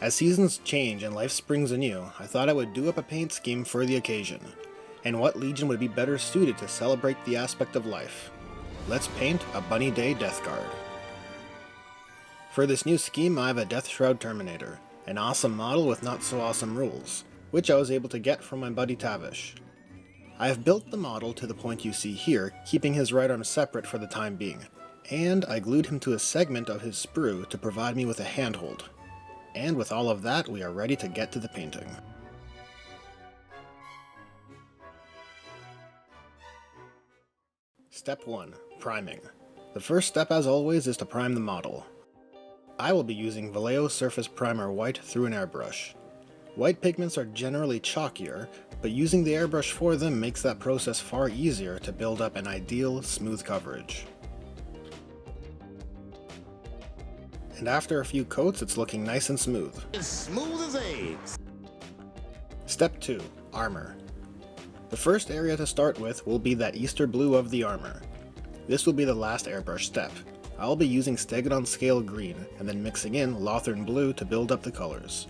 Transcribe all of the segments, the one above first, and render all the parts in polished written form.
As seasons change and life springs anew, I thought I would do up a paint scheme for the occasion. And what legion would be better suited to celebrate the aspect of life? Let's paint a Bunny Day Death Guard. For this new scheme, I have a Deathshroud Terminator, an awesome model with not so awesome rules, which I was able to get from my buddy Tavish. I have built the model to the point you see here, keeping his right arm separate for the time being, and I glued him to a segment of his sprue to provide me with a handhold. And with all of that, we are ready to get to the painting. Step 1. Priming. The first step, as always, is to prime the model. I will be using Vallejo Surface Primer White through an airbrush. White pigments are generally chalkier, but using the airbrush for them makes that process far easier to build up an ideal, smooth coverage. And after a few coats, it's looking nice and smooth. As smooth as eggs. Step 2. Armor. The first area to start with will be that Easter blue of the armor. This will be the last airbrush step. I'll be using Stegadon Scale Green, and then mixing in Lothern Blue to build up the colors.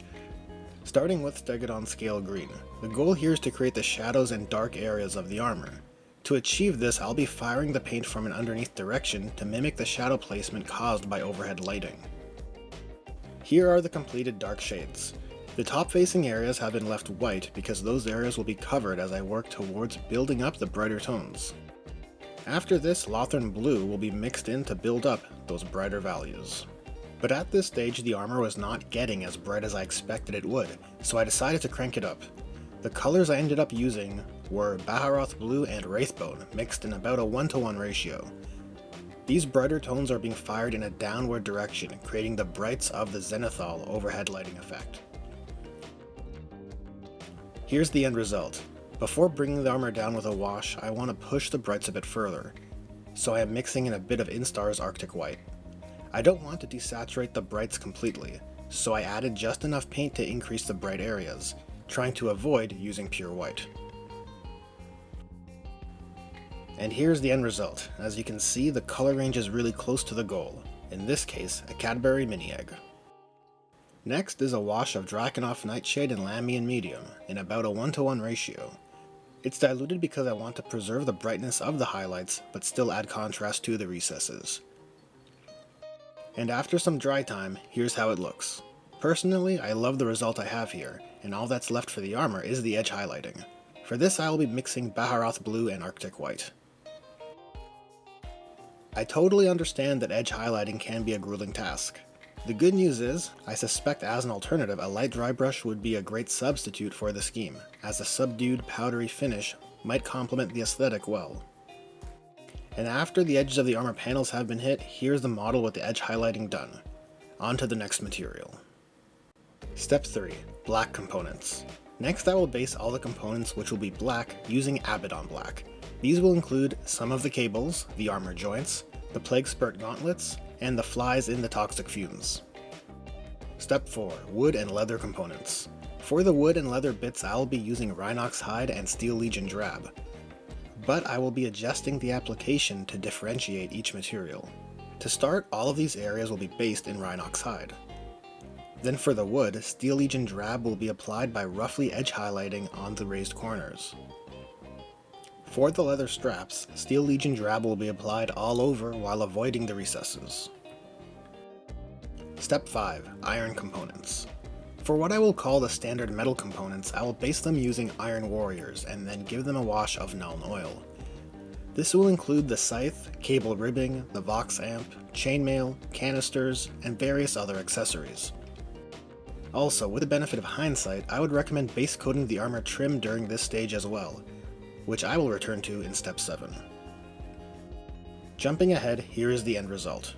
Starting with Stegadon Scale Green, the goal here is to create the shadows and dark areas of the armor. To achieve this, I'll be firing the paint from an underneath direction to mimic the shadow placement caused by overhead lighting. Here are the completed dark shades. The top-facing areas have been left white because those areas will be covered as I work towards building up the brighter tones. After this, Lothern Blue will be mixed in to build up those brighter values. But at this stage, the armor was not getting as bright as I expected it would, so I decided to crank it up. The colors I ended up using were Baharroth Blue and Wraithbone, mixed in about a 1:1 ratio. These brighter tones are being fired in a downward direction, creating the brights of the Zenithal overhead lighting effect. Here's the end result. Before bringing the armor down with a wash, I want to push the brights a bit further, so I am mixing in a bit of Instar's Arctic White. I don't want to desaturate the brights completely, so I added just enough paint to increase the bright areas, trying to avoid using pure white. And here's the end result. As you can see, the color range is really close to the goal, in this case, a Cadbury Mini Egg. Next is a wash of Drakenhof Nightshade and Lamian Medium, in about a 1:1 ratio. It's diluted because I want to preserve the brightness of the highlights, but still add contrast to the recesses. And after some dry time, here's how it looks. Personally, I love the result I have here, and all that's left for the armor is the edge highlighting. For this, I will be mixing Baharroth Blue and Arctic White. I totally understand that edge highlighting can be a grueling task. The good news is, I suspect as an alternative a light dry brush would be a great substitute for the scheme, as a subdued powdery finish might complement the aesthetic well. And after the edges of the armor panels have been hit, here's the model with the edge highlighting done. On to the next material. Step 3. Black components. Next I will base all the components which will be black using Abaddon Black. These will include some of the cables, the armor joints, the Plague Spurt gauntlets, and the flies in the toxic fumes. Step 4. Wood and leather components. For the wood and leather bits, I will be using Rhinox Hide and Steel Legion Drab, but I will be adjusting the application to differentiate each material. To start, all of these areas will be based in Rhinox Hide. Then for the wood, Steel Legion Drab will be applied by roughly edge highlighting on the raised corners. For the leather straps, Steel Legion Drab will be applied all over while avoiding the recesses. Step 5. Iron components. For what I will call the standard metal components, I will base them using Iron Warriors and then give them a wash of Nuln Oil. This will include the scythe, cable ribbing, the Vox amp, chainmail, canisters, and various other accessories. Also, with the benefit of hindsight, I would recommend base coating the armor trim during this stage as well, which I will return to in Step 7. Jumping ahead, here is the end result.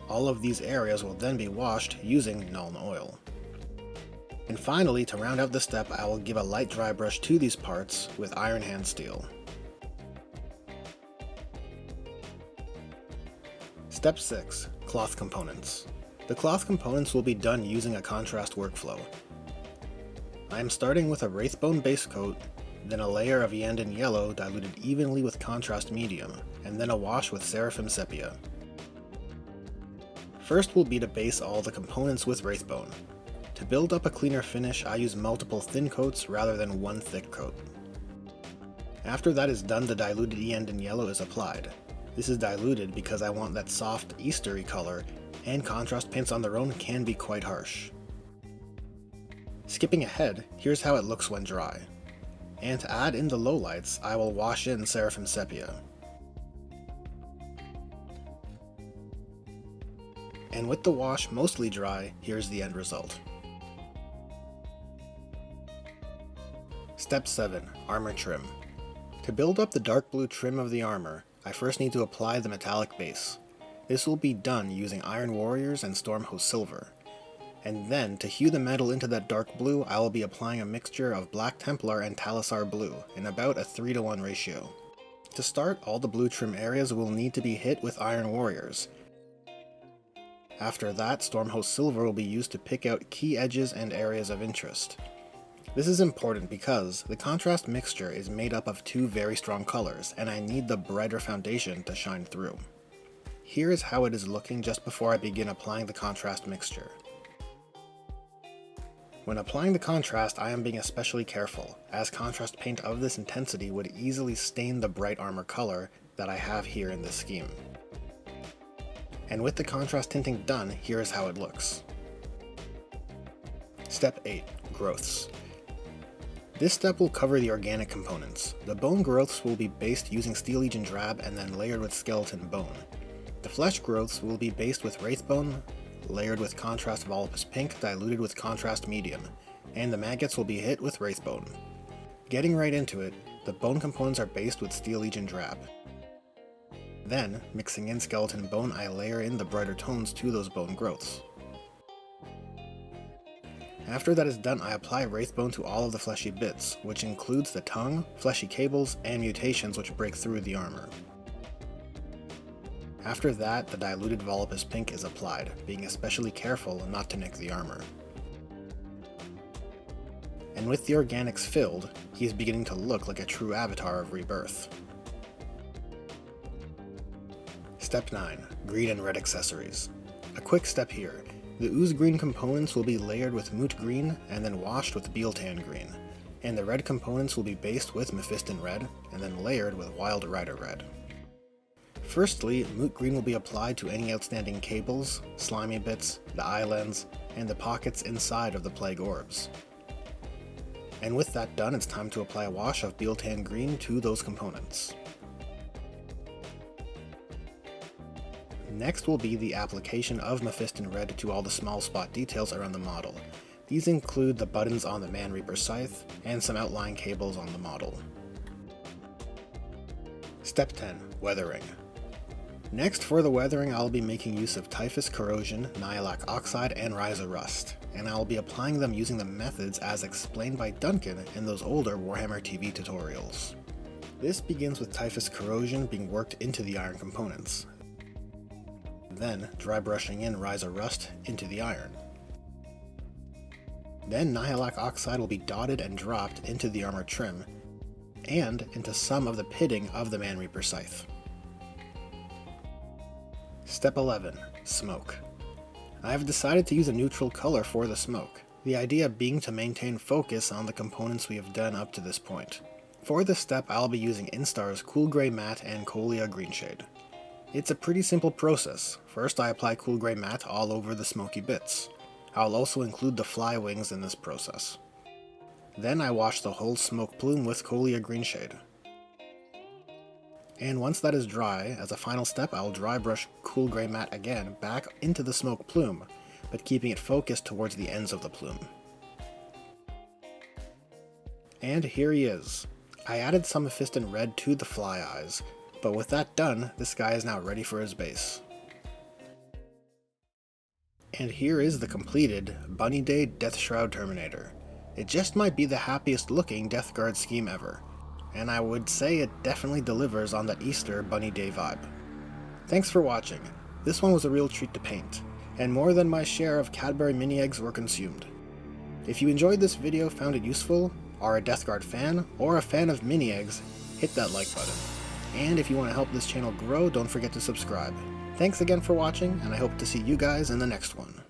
All of these areas will then be washed using Nuln Oil. And finally, to round out the step, I will give a light dry brush to these parts with Iron Hand Steel. Step 6. Cloth components. The cloth components will be done using a contrast workflow. I am starting with a Wraithbone base coat, then a layer of Iyanden Yellow diluted evenly with contrast medium, and then a wash with Seraphim Sepia. First will be to base all the components with Wraithbone. To build up a cleaner finish, I use multiple thin coats rather than one thick coat. After that is done, the diluted Iyanden yellow is applied. This is diluted because I want that soft, Eastery color, and contrast paints on their own can be quite harsh. Skipping ahead, here's how it looks when dry. And to add in the lowlights, I will wash in Seraphim Sepia. And with the wash mostly dry, here's the end result. Step 7. Armor Trim. To build up the dark blue trim of the armor, I first need to apply the metallic base. This will be done using Iron Warriors and Stormhost Silver. And then, to hue the metal into that dark blue, I will be applying a mixture of Black Templar and Talassar Blue in about a 3:1 ratio. To start, all the blue trim areas will need to be hit with Iron Warriors. After that, Stormhost Silver will be used to pick out key edges and areas of interest. This is important because the contrast mixture is made up of two very strong colors, and I need the brighter foundation to shine through. Here is how it is looking just before I begin applying the contrast mixture. When applying the contrast, I am being especially careful, as contrast paint of this intensity would easily stain the bright armor color that I have here in this scheme. And with the contrast tinting done, here is how it looks. Step 8. Growths. This step will cover the organic components. The bone growths will be based using Steel Legion Drab and then layered with skeleton bone. The flesh growths will be based with Wraithbone, layered with contrast Volupus Pink, diluted with contrast medium, and the maggots will be hit with Wraithbone. Getting right into it, the bone components are based with Steel Legion Drab. Then, mixing in skeleton bone, I layer in the brighter tones to those bone growths. After that is done, I apply Wraithbone to all of the fleshy bits, which includes the tongue, fleshy cables, and mutations which break through the armor. After that, the diluted Volupus Pink is applied, being especially careful not to nick the armor. And with the organics filled, he is beginning to look like a true avatar of Rebirth. Step 9. Green and red accessories. A quick step here. The ooze green components will be layered with Moot green and then washed with Biel-Tan green, and the red components will be based with Mephiston red and then layered with Wild Rider red. Firstly, Moot green will be applied to any outstanding cables, slimy bits, the islands, and the pockets inside of the plague orbs. And with that done, it's time to apply a wash of Biel-Tan green to those components. Next will be the application of Mephiston red to all the small spot details around the model. These include the buttons on the Man Reaper scythe and some outline cables on the model. Step 10. Weathering. Next, for the weathering, I'll be making use of Typhus Corrosion, Nihilakh Oxide, and Ryza Rust, and I'll be applying them using the methods as explained by Duncan in those older Warhammer TV tutorials. This begins with Typhus Corrosion being worked into the iron components. Then, dry brushing in Ryza Rust into the iron. Then Nihilakh Oxide will be dotted and dropped into the armor trim, and into some of the pitting of the Man Reaper scythe. Step 11. Smoke. I have decided to use a neutral color for the smoke, the idea being to maintain focus on the components we have done up to this point. For this step, I'll be using Instar's Cool Grey Matte and Colia Greenshade. It's a pretty simple process. First, I apply Cool Grey Matte all over the smoky bits. I'll also include the fly wings in this process. Then I wash the whole smoke plume with Colia Greenshade. And once that is dry, as a final step, I'll dry brush Cool Grey Matte again back into the smoke plume, but keeping it focused towards the ends of the plume. And here he is. I added some Mephiston red to the fly eyes, but with that done, this guy is now ready for his base. And here is the completed Bunny Day Deathshroud Terminator. It just might be the happiest looking Death Guard scheme ever, and I would say it definitely delivers on that Easter Bunny Day vibe. Thanks for watching. This one was a real treat to paint, and more than my share of Cadbury mini eggs were consumed. If you enjoyed this video, found it useful, are a Death Guard fan, or a fan of mini eggs, hit that like button. And if you want to help this channel grow, don't forget to subscribe. Thanks again for watching, and I hope to see you guys in the next one.